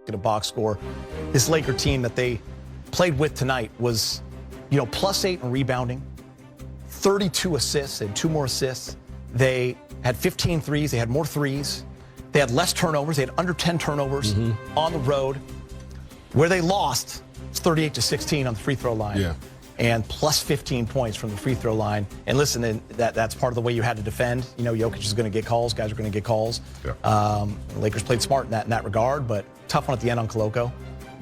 at a box score. This Laker team that they played with tonight was, +8 in rebounding, 32 assists, they had 2 more assists. They had 15 threes, they had more threes. They had less turnovers, they had under 10 turnovers on the road. Where they lost, it's 38-16 on the free throw line. Yeah. And plus 15 points from the free throw line. And listen, that's part of the way you had to defend. Jokic is going to get calls. Guys are going to get calls. Yeah. The Lakers played smart in that regard, but tough one at the end on Koloko.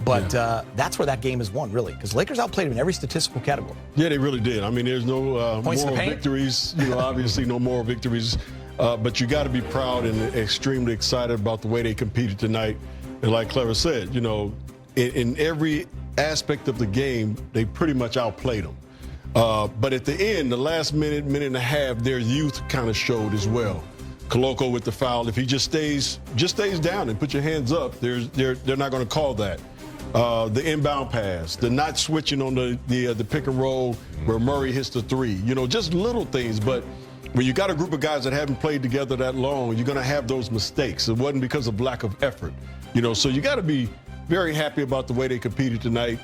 But that's where that game is won, really, because Lakers outplayed him in every statistical category. Yeah, they really did. I mean, there's no Points moral in the paint. victories. Obviously no moral victories. But you got to be proud and extremely excited about the way they competed tonight. And like Clever said, in every aspect of the game, they pretty much outplayed them. But at the end, the last minute and a half, their youth kind of showed as well. Koloko with the foul. If he just stays down and put your hands up, they're not going to call that. The inbound pass, the not switching on the pick and roll where Murray hits the three. Just little things. But when you got a group of guys that haven't played together that long, you're going to have those mistakes. It wasn't because of lack of effort. So you got to be very happy about the way they competed tonight.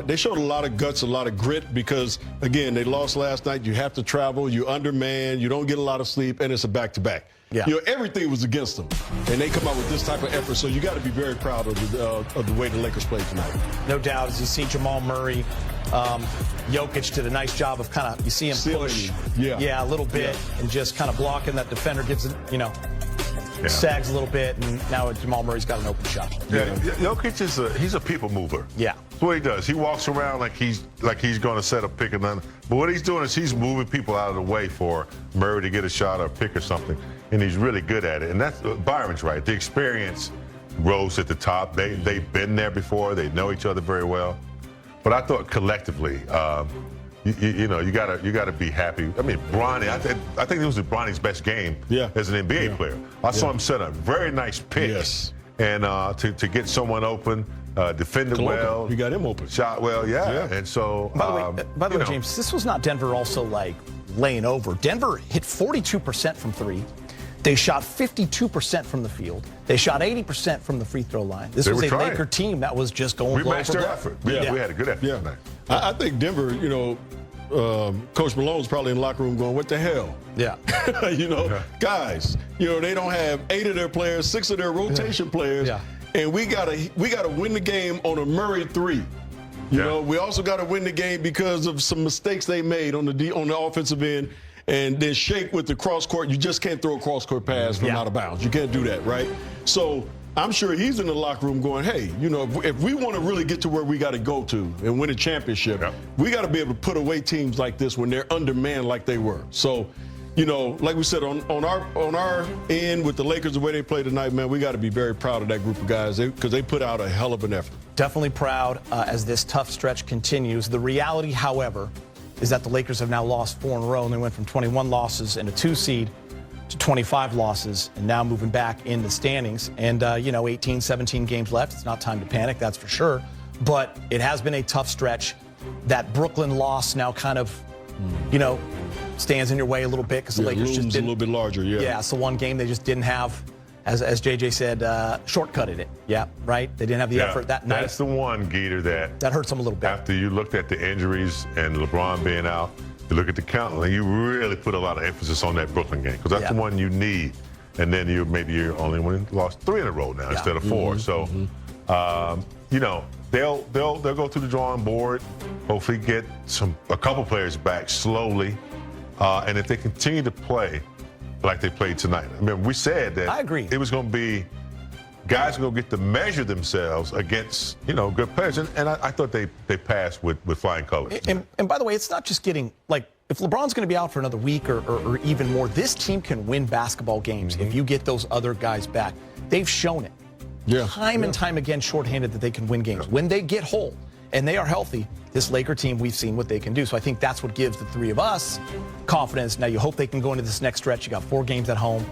They showed a lot of guts, a lot of grit because, again, they lost last night. You have to travel. You're undermanned. You don't get a lot of sleep, and it's a back-to-back. Yeah. Everything was against them, and they come out with this type of effort. So you got to be very proud of the way the Lakers played tonight. No doubt, as you see Jamal Murray, Jokic did a nice job of you see him push, a little bit, and just kind of blocking that defender, gives it, sags a little bit, and now Jamal Murray's got an open shot. Yeah, Jokic he's a people mover. Yeah. That's what he does. He walks around like he's going to set a pick and then, but what he's doing is he's moving people out of the way for Murray to get a shot or a pick or something, and he's really good at it. And that's Byron's right. The experience rose at the top. They've been there before. They know each other very well. But I thought collectively, you gotta be happy. I mean, Bronny, I think it was Bronny's best game as an NBA player. I saw him set a very nice pick, and to get someone open, defended well. You got him open. Shot well, and so. By the way, James, this was not Denver also laying over. Denver hit 42% from three. They shot 52% from the field. They shot 80% from the free throw line. This was a Laker team that was just going blow for blow. Effort. We had a good effort tonight. I think Denver, Coach Malone's probably in the locker room going, what the hell? Yeah. Guys, they don't have 8 of their players, 6 of their rotation players, and we gotta win the game on a Murray 3. We also got to win the game because of some mistakes they made on the offensive end. And then Shake with the cross court. You just can't throw a cross court pass from out of bounds. You can't do that, right? So I'm sure he's in the locker room going, hey, if we want to really get to where we got to go to and win a championship, we got to be able to put away teams like this when they're undermanned like they were. So, like we said, on our end with the Lakers, the way they played tonight, man, we got to be very proud of that group of guys because they put out a hell of an effort. Definitely proud as this tough stretch continues. The reality, however, is that the Lakers have now lost 4 in a row, and they went from 21 losses and a 2 seed to 25 losses, and now moving back in the standings. And, 18, 17 games left. It's not time to panic, that's for sure. But it has been a tough stretch. That Brooklyn loss now kind of, stands in your way a little bit because the Lakers just didn't. A little bit larger, Yeah, it's the one game they just didn't have, as JJ said, shortcutted it. Yeah, right? They didn't have the effort that night. That's the one, Geeter, that hurts them a little bit. After you looked at the injuries and LeBron being out, you look at the count, and you really put a lot of emphasis on that Brooklyn game because that's the one you need. And then you're only lost 3 in a row now instead of 4. So, they'll go through the drawing board, hopefully get a couple players back slowly, and if they continue to play like they played tonight. I mean, we said that I agree. It was going to be guys going to get to measure themselves against, good players. And I thought they passed with flying colors. And by the way, it's not just getting, if LeBron's going to be out for another week or even more, this team can win basketball games if you get those other guys back. They've shown it time and time again shorthanded that they can win games. When they get whole and they are healthy, this Laker team, we've seen what they can do. So I think that's what gives the 3 of us confidence. Now you hope they can go into this next stretch. You got 4 games at home.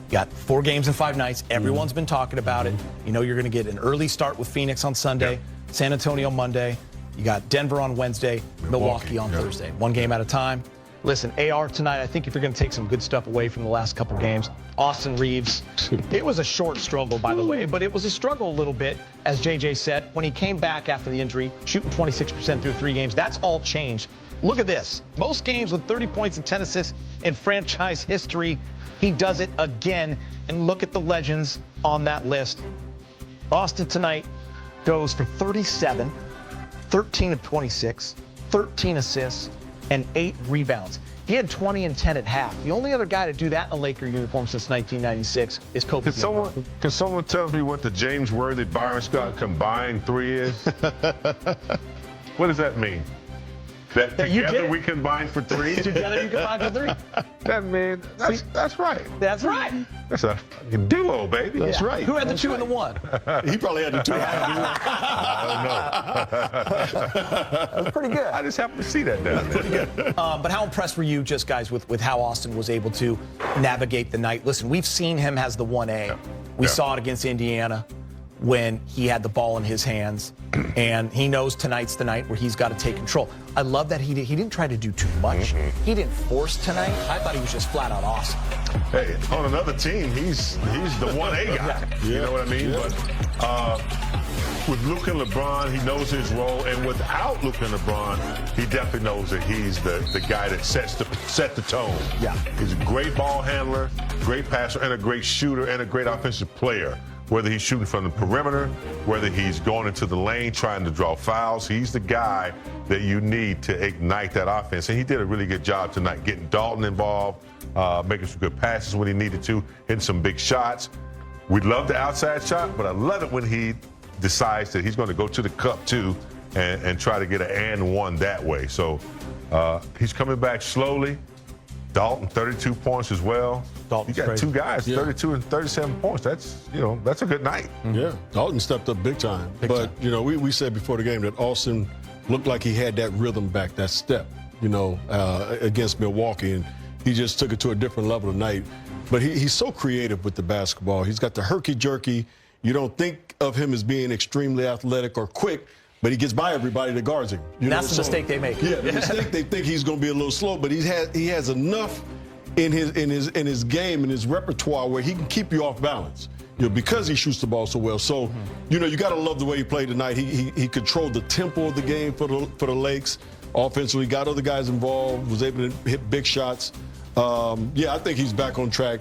You got 4 games in 5 nights. Everyone's been talking about it. You're going to get an early start with Phoenix on Sunday, San Antonio Monday. You got Denver on Wednesday, Milwaukee on Thursday. 1 game at a time. Listen, AR tonight, I think if you're going to take some good stuff away from the last couple games, Austin Reaves, it was a short struggle, by the way, but it was a struggle a little bit, as JJ said, when he came back after the injury, shooting 26% through 3 games. That's all changed. Look at this. Most games with 30 points and 10 assists in franchise history. He does it again. And look at the legends on that list. Austin tonight goes for 37, 13 of 26, 13 assists, and 8 rebounds. He had 20 and 10 at half. The only other guy to do that in a Laker uniform since 1996 is Kobe. Can someone tell me what the James Worthy Byron Scott combined 3 is? What does that mean? That together we combine for 3? Together you combine for 3. That means that's right. That's right. That's a fucking duo, baby. That's right. Who had the 2 and the 1? He probably had the 2. I don't know. That was pretty good. I just happened to see that down there. But how impressed were you, just guys, with how Austin was able to navigate the night? Listen, we've seen him as the 1A. We saw it against Indiana when he had the ball in his hands, and he knows tonight's the night where he's got to take control. I love that he didn't try to do too much. He didn't force tonight. I thought he was just flat out awesome. Hey, on another team, he's the 1A guy. You know what I mean? But with Luka and LeBron, he knows his role, and without Luka and LeBron, he definitely knows that he's the guy that set the tone. Yeah. He's a great ball handler, great passer, and a great shooter, and a great offensive player. Whether he's shooting from the perimeter, whether he's going into the lane trying to draw fouls, he's the guy that you need to ignite that offense. And he did a really good job tonight, getting Dalton involved, making some good passes when he needed to, hitting some big shots. We love the outside shot, but I love it when he decides that he's going to go to the cup too and try to get an and one that way. So he's coming back slowly. Dalton, 32 points as well. Dalton's you got crazy. 2 guys, 32 and 37 points. That's a good night. Yeah, Dalton stepped up big time. But we said before the game that Austin looked like he had that rhythm back, that step, against Milwaukee, and he just took it to a different level tonight. But he's so creative with the basketball. He's got the herky-jerky. You don't think of him as being extremely athletic or quick, but he gets by everybody that guards him. That's the mistake they make. Yeah, the mistake, they think he's going to be a little slow, but he has enough in his game, in his repertoire, where he can keep you off balance. Because he shoots the ball so well. So, you got to love the way he played tonight. He controlled the tempo of the game for the Lakes offensively. Got other guys involved. Was able to hit big shots. I think he's back on track.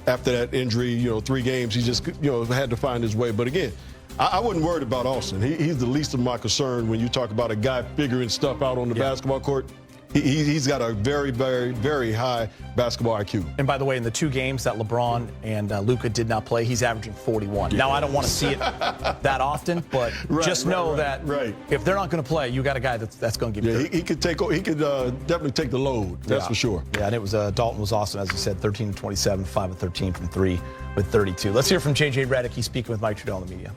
After that injury, 3 games, he just had to find his way. But again, I wasn't worried about Austin. He's the least of my concern when you talk about a guy figuring stuff out on the basketball court. He's got a very, very, very high basketball IQ. And by the way, in the 2 games that LeBron and Luka did not play, he's averaging 41. Now, I don't want to see it that often, but just know that if they're not going to play, you got a guy that's going to give you. He could definitely take the load. That's for sure. Yeah, and it was Dalton was awesome, as you said, 13 of 27, 5 of 13 from 3 with 32. Let's hear from JJ Redick. He's speaking with Mike Trudell in the media.